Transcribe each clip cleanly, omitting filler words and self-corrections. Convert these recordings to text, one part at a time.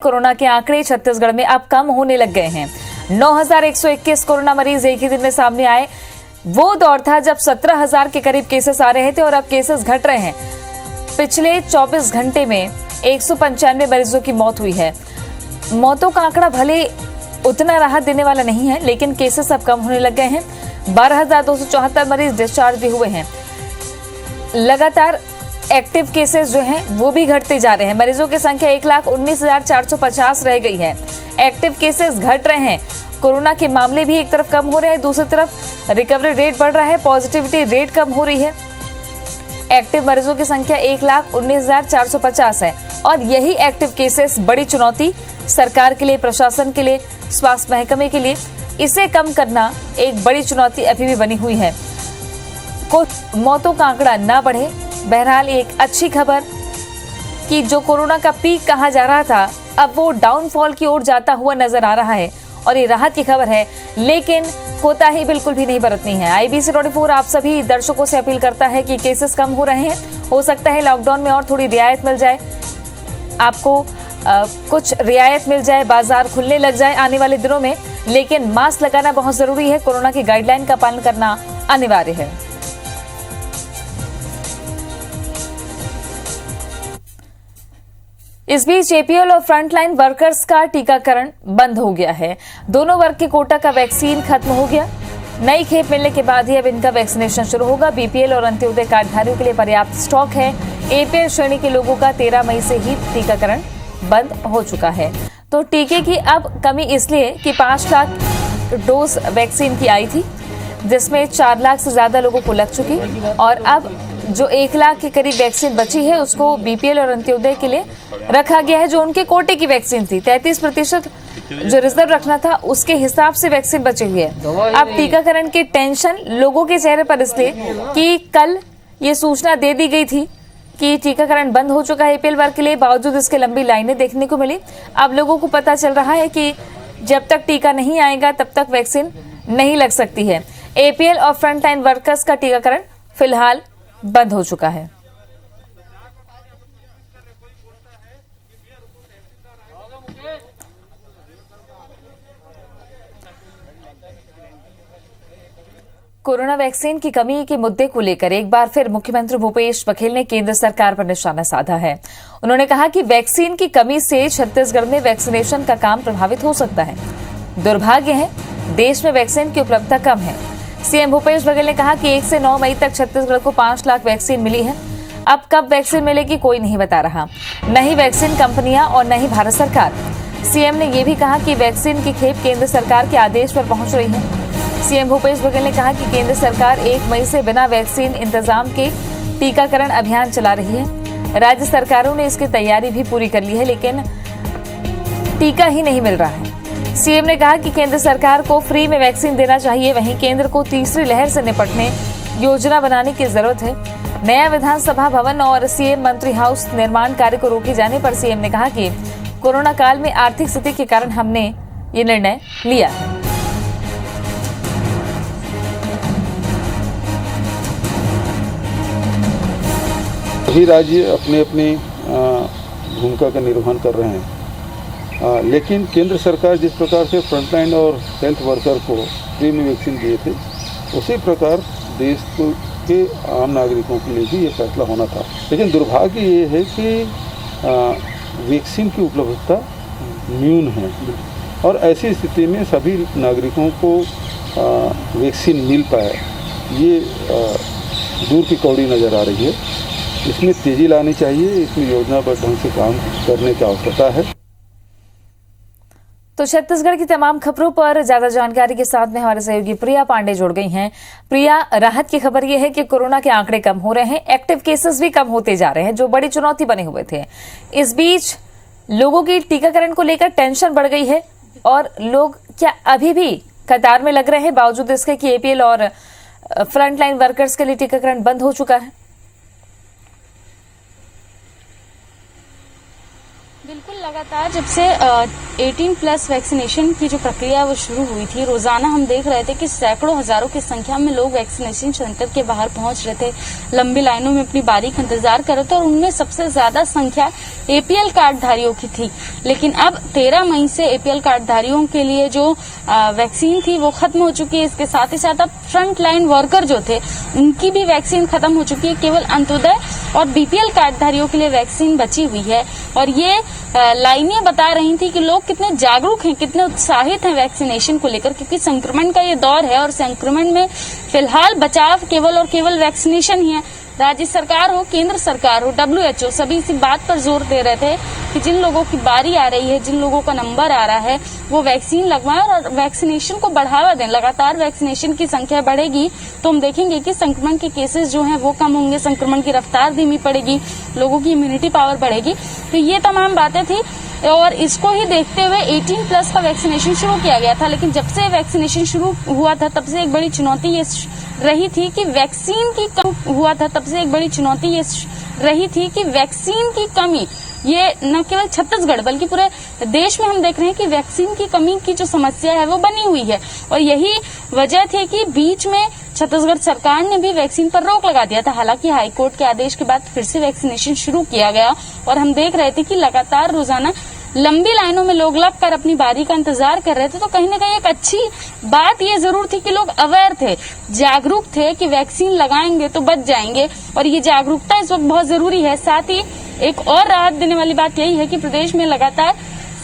Corona के आंकड़े छत्तीसगढ़ में अब कम होने लग गए हैं। 9,121 कोरोना मरीज एक ही दिन में सामने आए। वो दौर था जब 17,000 के करीब केसेस आ रहे थे और अब केसेस घट रहे हैं। पिछले 24 घंटे में 195 मरीजों की मौत हुई है। मौतों का आंकड़ा भले उतना राहत देने वाला नहीं है, लेकिन केसेस अब कम होने लग गए हैं। 12,274 मरीज डिस्चार्ज भी हुए हैं। लगातार एक्टिव केसेस जो हैं वो भी घटते जा रहे हैं। मरीजों की संख्या 1,19,450 रह गई है। एक्टिव केसेस घट रहे हैं। कोरोना के मामले भी एक तरफ कम हो रहे हैं, दूसरी तरफ रिकवरी रेट बढ़ रहा है, पॉजिटिविटी रेट कम हो रही है। एक्टिव मरीजों की संख्या 1,19,450 है और यही एक्टिव केसेस बड़ी चुनौती सरकार के लिए, प्रशासन के लिए, स्वास्थ्य महकमे के लिए। इसे कम करना एक बड़ी चुनौती अभी भी बनी हुई है। मौतों का आंकड़ा ना बढ़े। बहरहाल एक अच्छी खबर कि जो कोरोना का पीक कहा जा रहा था, अब वो डाउनफॉल की ओर जाता हुआ नजर आ रहा है और ये राहत की खबर है, लेकिन कोताही बिल्कुल भी नहीं बरतनी है। IBC 24 आप सभी दर्शकों से अपील करता है कि केसेस कम हो रहे हैं। हो सकता है लॉकडाउन में और थोड़ी रियायत मिल जाए, आपको कुछ रियायत मिल जाए, बाजार खुलने लग जाए आने वाले दिनों में, लेकिन मास्क लगाना बहुत जरूरी है। कोरोना की गाइडलाइन का पालन करना अनिवार्य है। इस बीच APL और फ्रंटलाइन वर्कर्स का टीकाकरण बंद हो गया है। दोनों वर्ग के कोटा का वैक्सीन खत्म हो गया। नई खेप मिलने के बाद ही अब इनका वैक्सीनेशन शुरू होगा। BPL और अंत्योदय कार्डधारियों के लिए पर्याप्त स्टॉक है। APL श्रेणी के लोगों का 13 मई से ही टीकाकरण बंद हो चुका है। तो टीके की अब कमी इसलिए कि 5 लाख डोज वैक्सीन की आई थी, जिसमें 4 लाख से ज्यादा लोगों को लग चुकी, और अब जो 1 लाख के करीब वैक्सीन बची है उसको BPL और अंत्योदय के लिए रखा गया है। जो उनके कोटे की वैक्सीन थी, 33% जो रिजर्व रखना था, उसके हिसाब से वैक्सीन बची हुई है। अब टीकाकरण की टेंशन लोगों के चेहरे पर इसलिए कि कल ये सूचना दे दी गई थी कि टीकाकरण बंद हो चुका है APL वर्ग के लिए। बावजूद इसके लंबी लाइनें देखने को मिली। अब लोगों को पता चल रहा है कि जब तक टीका नहीं आएगा तब तक वैक्सीन नहीं लग सकती है। APL और फ्रंटलाइन वर्कर्स का टीकाकरण फिलहाल बंद हो चुका है। कोरोना वैक्सीन की कमी के मुद्दे को लेकर एक बार फिर मुख्यमंत्री भूपेश बघेल ने केंद्र सरकार पर निशाना साधा है। उन्होंने कहा कि वैक्सीन की कमी से छत्तीसगढ़ में वैक्सीनेशन का काम प्रभावित हो सकता है। दुर्भाग्य है, देश में वैक्सीन की उपलब्धता कम है। CM भूपेश बघेल ने कहा कि 1 से 9 मई तक छत्तीसगढ़ को 5 लाख वैक्सीन मिली है। अब कब वैक्सीन मिलेगी कोई नहीं बता रहा, न ही वैक्सीन कंपनियां और न ही भारत सरकार। CM ने यह भी कहा कि वैक्सीन की खेप केंद्र सरकार के आदेश पर पहुंच रही है। CM भूपेश बघेल ने कहा कि केंद्र सरकार 1 मई से बिना वैक्सीन इंतजाम के टीकाकरण अभियान चला रही है। राज्य सरकारों ने इसकी तैयारी भी पूरी कर ली है, लेकिन टीका ही नहीं मिल रहा है। CM ने कहा कि केंद्र सरकार को फ्री में वैक्सीन देना चाहिए। वहीं केंद्र को तीसरी लहर से निपटने योजना बनाने की जरूरत है। नया विधानसभा भवन और CM मंत्री हाउस निर्माण कार्य को रोके जाने पर CM ने कहा कि कोरोना काल में आर्थिक स्थिति के कारण हमने ये निर्णय लिया है। सभी राज्य अपने अपनी भूमिका का निर्वहन कर रहे हैं, लेकिन केंद्र सरकार जिस प्रकार से फ्रंटलाइन और हेल्थ वर्कर को फ्री में वैक्सीन दिए थे, उसी प्रकार देश के आम नागरिकों के लिए भी ये फैसला होना था। लेकिन दुर्भाग्य ये है कि वैक्सीन की उपलब्धता न्यून है और ऐसी स्थिति में सभी नागरिकों को वैक्सीन मिल पाए, ये दूर की कौड़ी नज़र आ रही है। इसमें तेजी लानी चाहिए, इसमें योजनाबद्ध ढंग से काम करने की आवश्यकता है। तो छत्तीसगढ़ की तमाम खबरों पर ज्यादा जानकारी के साथ में हमारे सहयोगी प्रिया पांडे जुड़ गई हैं। प्रिया, राहत की खबर यह है कि कोरोना के आंकड़े कम हो रहे हैं, एक्टिव केसेस भी कम होते जा रहे हैं, जो बड़ी चुनौती बने हुए थे। इस बीच लोगों की टीकाकरण को लेकर टेंशन बढ़ गई है और लोग क्या अभी भी कतार में लग रहे हैं, बावजूद इसके कि APL और फ्रंटलाइन वर्कर्स के लिए टीकाकरण बंद हो चुका है? बिल्कुल लगातार जब से 18+ वैक्सीनेशन की जो प्रक्रिया वो शुरू हुई थी, रोजाना हम देख रहे थे कि सैकड़ों हजारों की संख्या में लोग वैक्सीनेशन सेंटर के बाहर पहुंच रहे थे, लंबी लाइनों में अपनी बारी का इंतजार कर रहे थे और उनमें सबसे ज्यादा संख्या APL कार्डधारियों की थी। लेकिन अब 13 मई से APL कार्डधारियों के लिए जो वैक्सीन थी वो खत्म हो चुकी है। इसके साथ ही साथ अब फ्रंट लाइन वर्कर जो थे उनकी भी वैक्सीन खत्म हो चुकी है। केवल अंत्योदय और BPL कार्डधारियों के लिए वैक्सीन बची हुई है। और ये लाइनें बता रही थी कि लोग कितने जागरूक हैं, कितने उत्साहित हैं वैक्सीनेशन को लेकर, क्योंकि संक्रमण का ये दौर है और संक्रमण में फिलहाल बचाव केवल और केवल वैक्सीनेशन ही है। राज्य सरकार हो, केंद्र सरकार हो, WHO सभी इसी बात पर जोर दे रहे थे कि जिन लोगों की बारी आ रही है, जिन लोगों का नंबर आ रहा है, वो वैक्सीन लगवाएं और वैक्सीनेशन को बढ़ावा दें। लगातार वैक्सीनेशन की संख्या बढ़ेगी तो हम देखेंगे कि संक्रमण के केसेस जो हैं वो कम होंगे, संक्रमण की रफ्तार धीमी पड़ेगी, लोगों की इम्यूनिटी पावर बढ़ेगी। तो ये तमाम बातें थी और इसको ही देखते हुए 18+ का वैक्सीनेशन शुरू किया गया था। लेकिन जब से वैक्सीनेशन शुरू हुआ था तब से एक बड़ी चुनौती ये रही थी कि वैक्सीन की कमी ये न केवल छत्तीसगढ़ बल्कि पूरे देश में हम देख रहे हैं कि वैक्सीन की कमी की जो समस्या है वो बनी हुई है। और यही वजह थी कि बीच में छत्तीसगढ़ सरकार ने भी वैक्सीन पर रोक लगा दिया था। हालांकि हाईकोर्ट के आदेश के बाद फिर से वैक्सीनेशन शुरू किया गया और हम देख रहे थे कि लगातार रोजाना लंबी लाइनों में लोग लगकर अपनी बारी का इंतजार कर रहे थे। तो कहीं ना कहीं एक अच्छी बात ये जरूर थी कि लोग अवेयर थे, जागरूक थे कि वैक्सीन लगाएंगे तो बच जाएंगे और ये जागरूकता इस वक्त बहुत जरूरी है। साथ ही एक और राहत देने वाली बात यही है कि प्रदेश में लगातार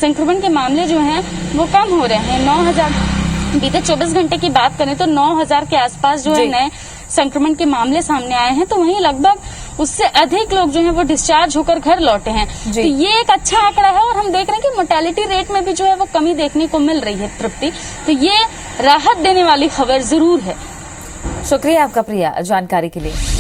संक्रमण के मामले जो हैं वो कम हो रहे हैं। 9,000 बीते 24 घंटे की बात करें तो 9,000 के आसपास जो है नए संक्रमण के मामले सामने आए हैं। तो वहीं लगभग उससे अधिक लोग जो हैं वो डिस्चार्ज होकर घर लौटे हैं। तो ये एक अच्छा आंकड़ा है और हम देख रहे हैं कि मोर्टेलिटी रेट में भी जो है वो कमी देखने को मिल रही है। तृप्ति, तो ये राहत देने वाली खबर जरूर है। शुक्रिया आपका प्रिया जानकारी के लिए।